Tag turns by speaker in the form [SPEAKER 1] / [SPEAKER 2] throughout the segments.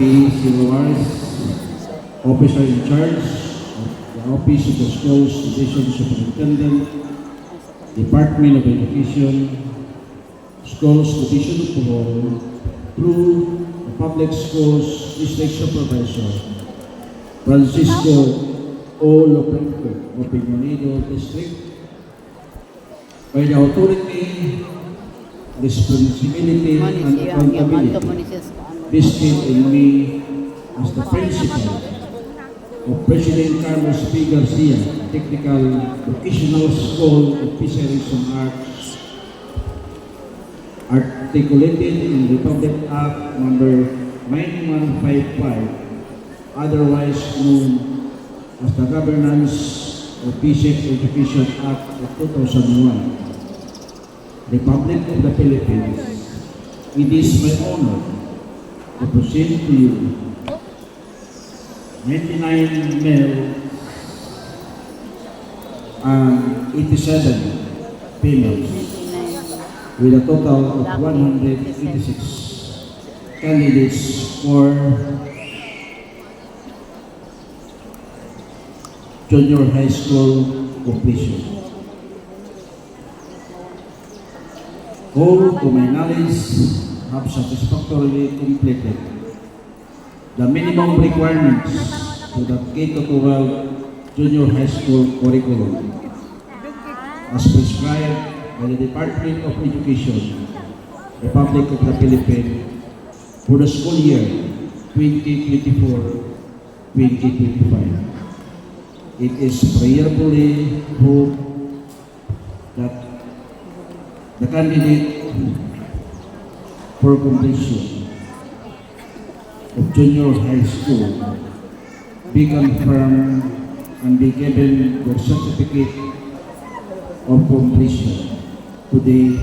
[SPEAKER 1] P. Silvares, Officer in Charge of the Office of the Schools Division Superintendent, Department of Education, Schools Division of Bohol, through the Public Schools District Supervisor, Francisco O. Loprenco of Bimonido District, by the authority, responsibility, and accountability vested in me as the principal of President Carlos P. Garcia Technical Vocational School of Fisheries and Arts, articulated in Republic Act number 9155, otherwise known as the Governance of Basic Education Act of 2001, Republic of the Philippines. It is my honor to present to you 99 male and 87 females, with a total of 186 candidates for junior high school completion. All, to my knowledge, have satisfactorily completed the minimum requirements to the K-12 junior high school curriculum as prescribed by the Department of Education, Republic of the Philippines, for the school year 2024-2025. It is prayerfully hoped that the candidate for completion of junior high school be confirmed and be given their certificate of completion today,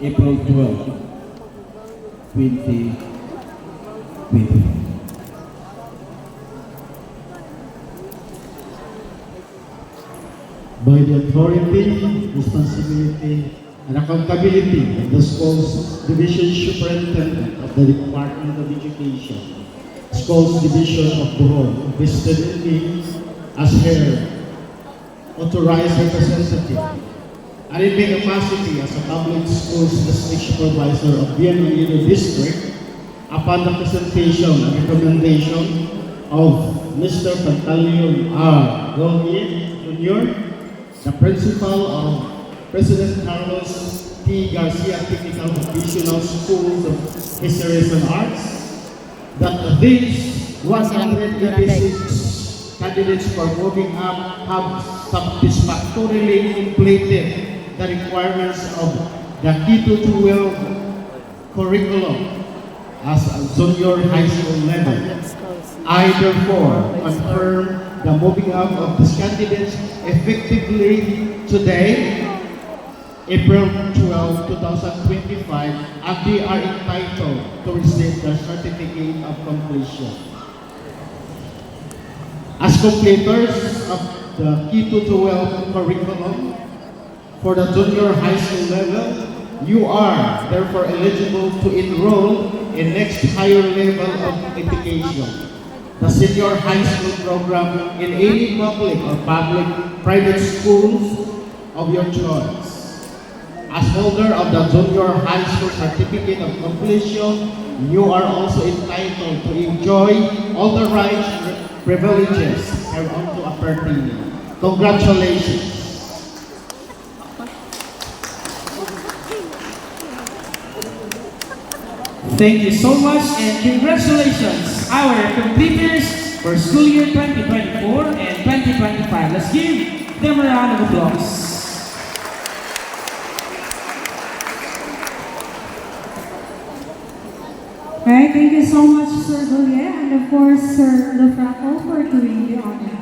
[SPEAKER 1] April 12, 2025.
[SPEAKER 2] By the authority, responsibility, and accountability of the Schools Division Superintendent of the Department of Education, Schools Division of Bohol, vested in me as her authorized representative, and in my capacity as a public schools district supervisor of Bimonido District, upon the presentation and recommendation of Mr. Pantaleon R. Golnier Jr., the principal of President Carlos P. Garcia Technical Vocational Schools of Fisheries and Arts, that these 186 candidates for moving up have satisfactorily completed the requirements of the K-12 curriculum as a junior high school level. I therefore confirm the moving up of these candidates effectively today, April 12, 2025, and they are entitled to receive their certificate of completion. As completers of the K-12 curriculum for the junior high school level, you are therefore eligible to enroll in next higher level of education, the senior high school program in any public or private schools of your choice. As holder of the junior high school certificate of completion, you are also entitled to enjoy all the rights and privileges hereunto appertaining. Congratulations!
[SPEAKER 3] Thank you so much and congratulations, our completers for school year 2024 and 2025. Let's give them a round of applause.
[SPEAKER 4] Alright, thank you so much, Sir Golia, and of course, Sir Lofraco, for doing the honor.